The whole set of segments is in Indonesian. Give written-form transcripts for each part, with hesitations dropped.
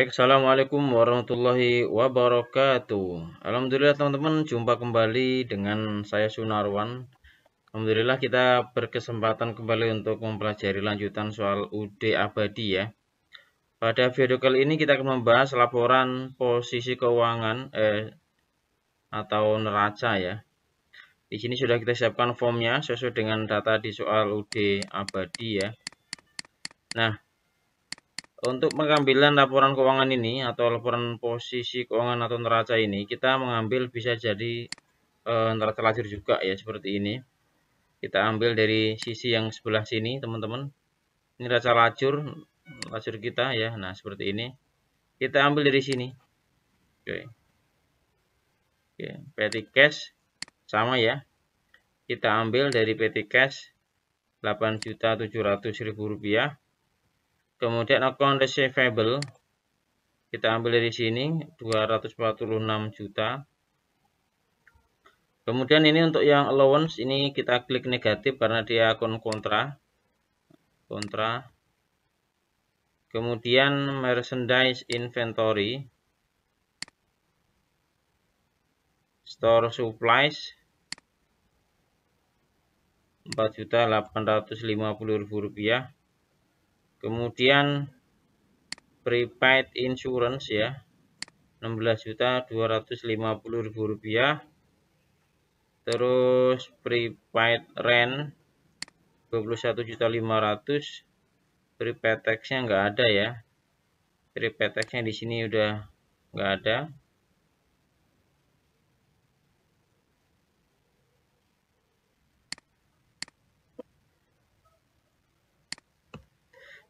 Baik, assalamualaikum warahmatullahi wabarakatuh. Alhamdulillah teman-teman, jumpa kembali dengan saya Sunarwan. Alhamdulillah kita berkesempatan kembali untuk mempelajari lanjutan soal UD abadi ya. Pada video kali ini kita akan membahas laporan posisi keuangan atau neraca ya. Di sini sudah kita siapkan formnya sesuai dengan data di soal UD abadi ya. Nah, untuk pengambilan laporan keuangan ini atau laporan posisi keuangan atau neraca ini, kita mengambil bisa jadi neraca lajur juga ya, seperti ini. Kita ambil dari sisi yang sebelah sini, teman-teman. Ini neraca lajur kita ya. Nah, seperti ini. Kita ambil dari sini. Oke. Petty cash sama ya. Kita ambil dari petty cash 8.700.000 rupiah. Kemudian account receivable kita ambil dari sini 246 juta. Kemudian ini untuk yang allowance ini kita klik negatif karena dia akun kontra. Kemudian merchandise inventory, store supplies 4.850.000 rupiah. Kemudian prepaid insurance ya 16.250.000 rupiah. Terus prepaid rent 21.500.000. Prepaid tax-nya nggak ada ya. Prepaid tax-nya di sini udah nggak ada.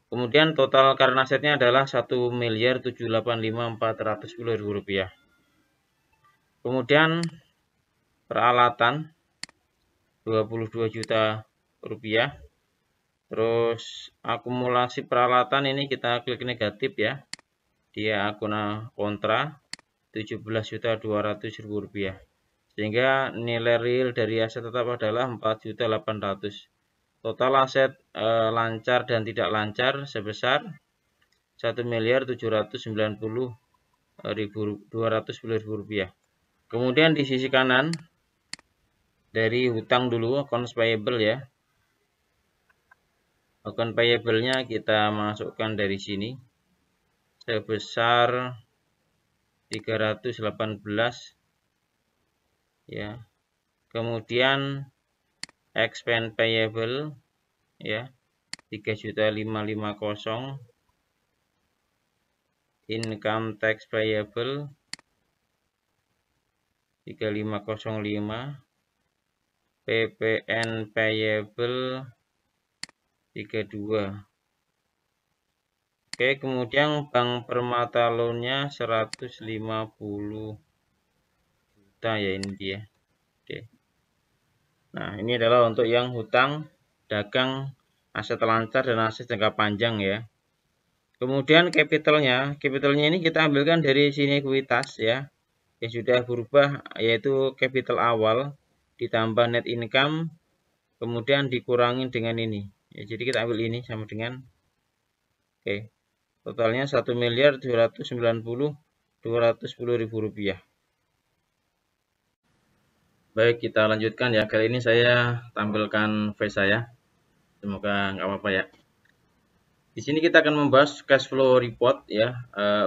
Kemudian total current asetnya adalah 1.785.410.000 rupiah. Kemudian peralatan 22 juta rupiah. Terus akumulasi peralatan ini kita klik negatif ya. Dia akun kontra 17.200.000 rupiah. Sehingga nilai real dari aset tetap adalah 4.800.000. Total aset lancar dan tidak lancar sebesar 1.790.210.000 rupiah. Kemudian di sisi kanan dari hutang dulu, accounts payable ya. Account payable-nya kita masukkan dari sini sebesar 318 ya. Kemudian expense payable ya 3.550. Income tax payable 3.505. PPN payable 32. Oke, kemudian bank permata loan-nya 150 juta ya, ini dia. Oke. Nah, ini adalah untuk yang hutang, dagang, aset lancar dan aset jangka panjang ya. Kemudian capitalnya ini kita ambilkan dari sini ekuitas ya, yang sudah berubah yaitu capital awal ditambah net income, kemudian dikurangi dengan ini. Ya, jadi kita ambil ini sama dengan totalnya 1.790.210.000 rupiah. Baik, kita lanjutkan ya. Kali ini saya tampilkan face saya. Semoga nggak apa-apa ya. Di sini kita akan membahas cash flow report ya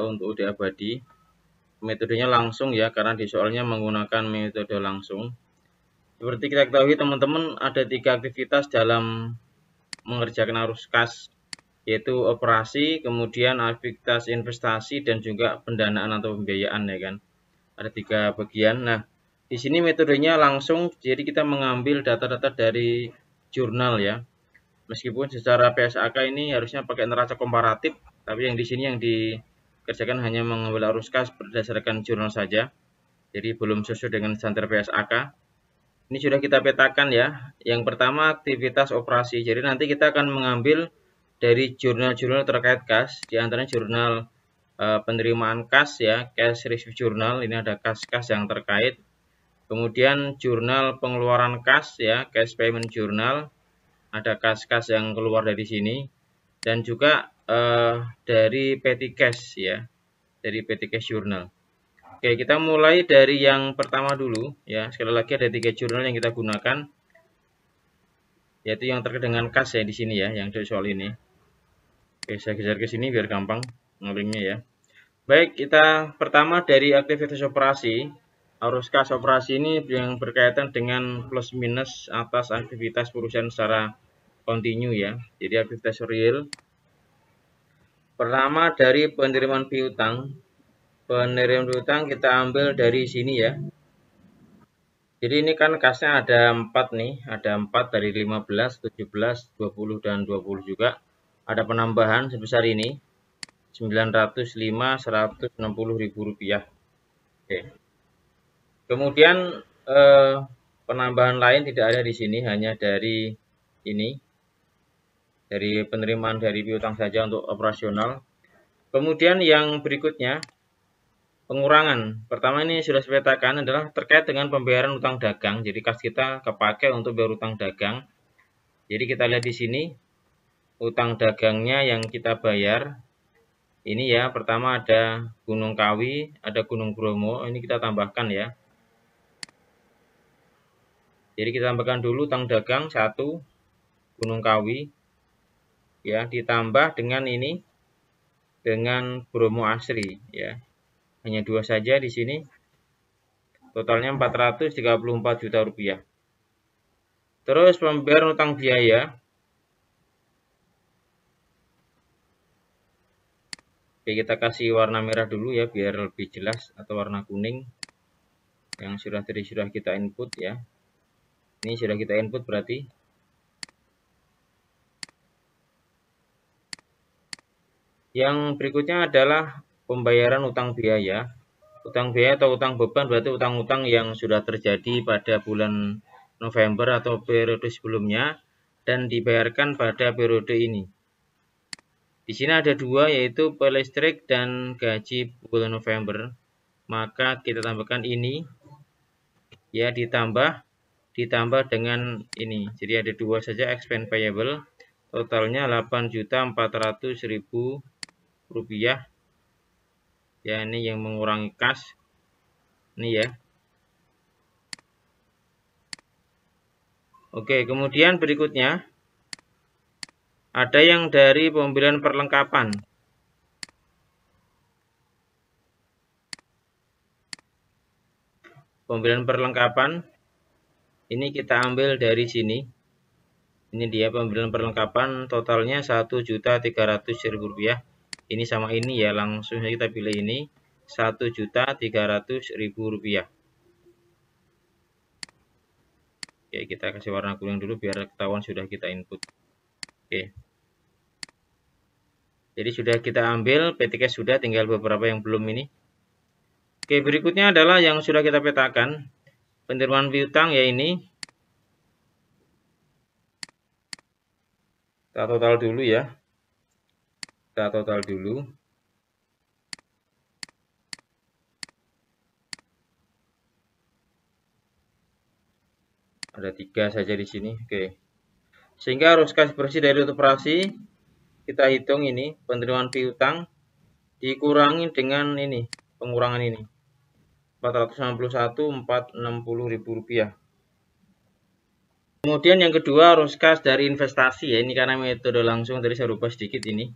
untuk UD abadi. Metodenya langsung ya, karena di soalnya menggunakan metode langsung. Seperti kita ketahui teman-teman, ada 3 aktivitas dalam mengerjakan arus kas, yaitu operasi, kemudian aktivitas investasi, dan juga pendanaan atau pembiayaan ya kan. Ada 3 bagian. Nah, di sini metodenya langsung, jadi kita mengambil data-data dari jurnal ya. Meskipun secara PSAK ini harusnya pakai neraca komparatif, tapi yang di sini yang dikerjakan hanya mengambil arus kas berdasarkan jurnal saja. Jadi belum sesuai dengan standar PSAK. Ini sudah kita petakan ya. Yang pertama aktivitas operasi. Jadi nanti kita akan mengambil dari jurnal-jurnal terkait kas, di antaranya jurnal penerimaan kas ya, cash receipt journal. Ini ada kas-kas yang terkait. Kemudian jurnal pengeluaran kas ya, cash payment journal, ada kas-kas yang keluar dari sini, dan juga dari petty cash ya. dari PT Cash Journal. Oke, kita mulai dari yang pertama dulu ya. Sekali lagi ada 3 jurnal yang kita gunakan, yaitu yang terkait dengan kas ya di sini ya, yang dari soal ini. Oke, saya geser ke sini biar gampang ngelingnya ya. Baik, kita pertama dari aktivitas operasi. Arus kas operasi ini yang berkaitan dengan plus minus atas aktivitas perusahaan secara kontinu ya. Jadi aktivitas real. Pertama dari penerimaan piutang. Penerimaan piutang kita ambil dari sini ya. Jadi ini kan kasnya ada 4 nih, ada 4 dari 15, 17, 20 dan 20 juga. Ada penambahan sebesar ini 905 160.000 rupiah. Oke. Kemudian penambahan lain tidak ada di sini, hanya dari ini, dari penerimaan dari piutang saja untuk operasional. Kemudian yang berikutnya pengurangan. Pertama ini sudah saya petakan adalah terkait dengan pembayaran utang dagang. Jadi kas kita kepakai untuk bayar utang dagang. Jadi kita lihat di sini utang dagangnya yang kita bayar. Ini ya, pertama ada Gunung Kawi, ada Gunung Bromo. Ini kita tambahkan ya. Jadi kita tambahkan dulu utang dagang 1 Gunung Kawi. Ya, ditambah dengan ini dengan Bromo Asri ya. Hanya 2 saja di sini. Totalnya 434 juta rupiah. Terus pembayaran utang biaya. Oke, kita kasih warna merah dulu ya biar lebih jelas, atau warna kuning. Yang sudah kita input ya. Ini sudah kita input berarti. Yang berikutnya adalah pembayaran utang biaya. Utang biaya atau utang beban berarti utang-utang yang sudah terjadi pada bulan November atau periode sebelumnya dan dibayarkan pada periode ini. Di sini ada 2, yaitu pay listrik dan gaji bulan November. Maka kita tambahkan ini ya, ditambah dengan ini. Jadi ada 2 saja expense payable. Totalnya 8.400.000 rupiah. Ya, ini yang mengurangi kas. Ini ya. Oke, kemudian berikutnya ada yang dari pembelian perlengkapan. Pembelian perlengkapan ini kita ambil dari sini. Ini dia pembelian perlengkapan, totalnya 1.300.000 rupiah. Ini sama ini ya, langsung saja kita pilih ini 1.300.000 rupiah. Oke, kita kasih warna kuning dulu biar ketahuan sudah kita input. Oke. Jadi sudah kita ambil, PT Cash sudah, tinggal beberapa yang belum ini. Oke, berikutnya adalah yang sudah kita petakan. Penerimaan piutang ya ini. Kita total dulu ya. Kita total dulu. Ada 3 saja di sini. Oke. Sehingga arus kas bersih dari operasi kita hitung ini penerimaan piutang dikurangi dengan ini, pengurangan ini. 461.460.000 rupiah. Kemudian yang kedua arus kas dari investasi ya, ini karena metode langsung tadi saya rubah sedikit ini.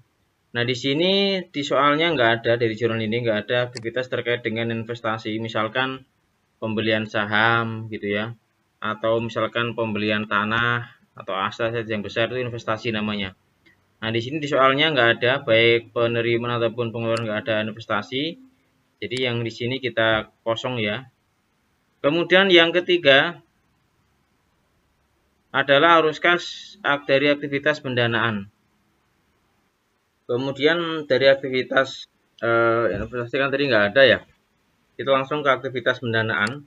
Nah, di sini di soalnya nggak ada, dari jurnal ini nggak ada aktivitas terkait dengan investasi, misalkan pembelian saham gitu ya, atau misalkan pembelian tanah atau aset yang besar, itu investasi namanya. Nah, di sini di soalnya nggak ada, baik penerimaan ataupun pengeluaran nggak ada investasi. Jadi yang di sini kita kosong ya. Kemudian yang ketiga adalah arus kas dari aktivitas pendanaan. Kemudian dari aktivitas investasi kan tadi nggak ada ya. Kita langsung ke aktivitas pendanaan.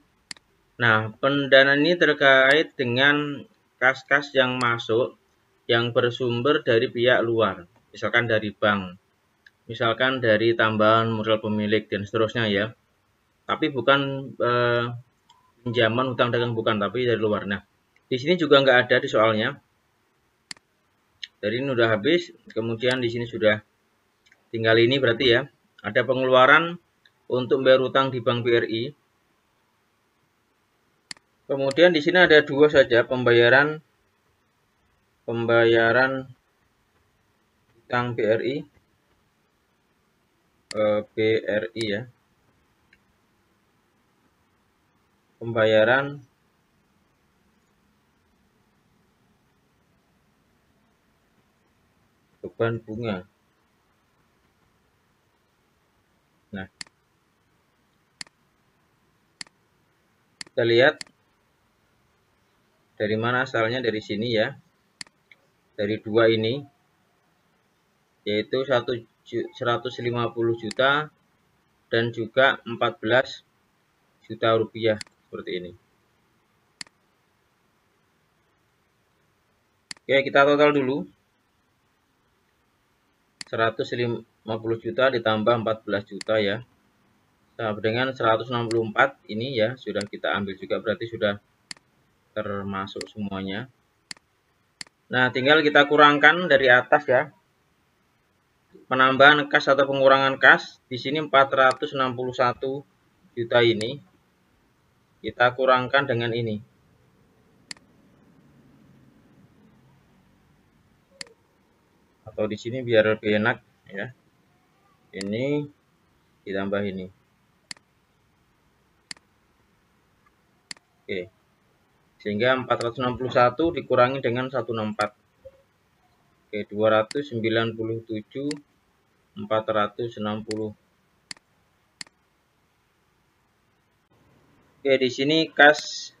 Nah, pendanaan ini terkait dengan kas-kas yang masuk yang bersumber dari pihak luar. Misalkan dari bank, misalkan dari tambahan modal pemilik dan seterusnya ya. Tapi bukan pinjaman utang dagang, bukan, tapi dari luar. Nah, di sini juga nggak ada di soalnya. Dari ini udah habis, kemudian di sini sudah tinggal ini berarti ya, Ada pengeluaran untuk bayar utang di Bank BRI. Kemudian di sini ada dua saja pembayaran utang BRI, BRI ya. Pembayaran beban bunga. Nah, kita lihat dari mana asalnya, dari sini ya. Dari dua ini, yaitu 150 juta dan juga 14 juta rupiah seperti ini. Oke, kita total dulu. 150 juta ditambah 14 juta ya. Sama dengan 164 ini ya, sudah kita ambil juga, berarti sudah termasuk semuanya. Nah, tinggal kita kurangkan dari atas ya. Penambahan kas atau pengurangan kas di sini 461 juta ini kita kurangkan dengan ini. Atau di sini biar lebih enak ya. Ini ditambah ini. Oke. Sehingga 461 dikurangi dengan 164. Oke, 297 460. Oke, di sini kas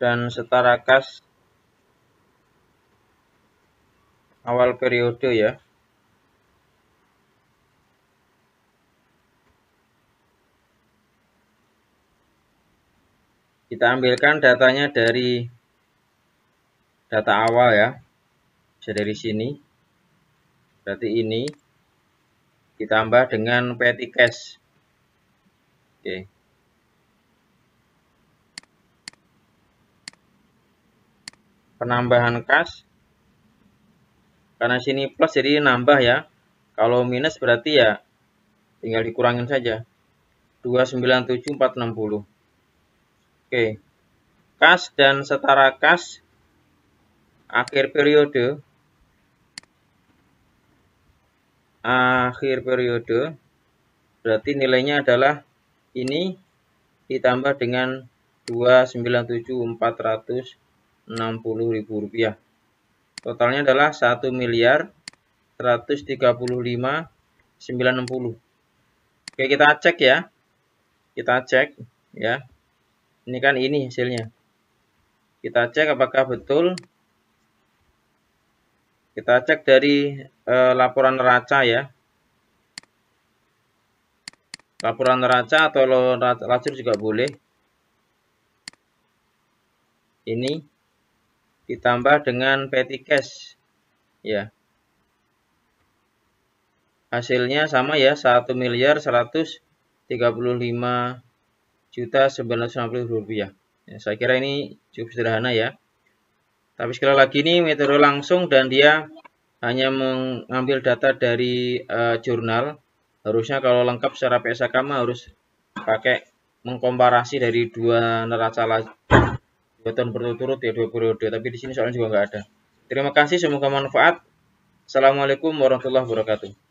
dan setara kas awal periode ya. Kita ambilkan datanya dari data awal ya. Bisa dari sini. Berarti ini ditambah dengan petty cash. Oke. Penambahan kas. Karena sini plus jadi nambah ya. Kalau minus berarti ya tinggal dikurangin saja. 297.460. Oke. Kas dan setara kas akhir periode berarti nilainya adalah ini ditambah dengan 297.460.000 rupiah. Totalnya adalah 1.135.960. Oke, kita cek ya. Kita cek ya. Ini kan ini hasilnya. Kita cek apakah betul. Kita cek dari laporan neraca ya. Laporan neraca atau lacur juga boleh. Ini ditambah dengan petty cash ya. Hasilnya sama ya, 1.135.960.000 rupiah. Ya, saya kira ini cukup sederhana ya. Tapi sekali lagi ini metode langsung dan dia hanya mengambil data dari jurnal. Harusnya kalau lengkap secara PSAK harus pakai mengkomparasi dari dua neraca 2 tahun berturut-turut ya, 2 periode. Tapi di sini soalnya juga nggak ada. Terima kasih, semoga manfaat. Assalamualaikum warahmatullahi wabarakatuh.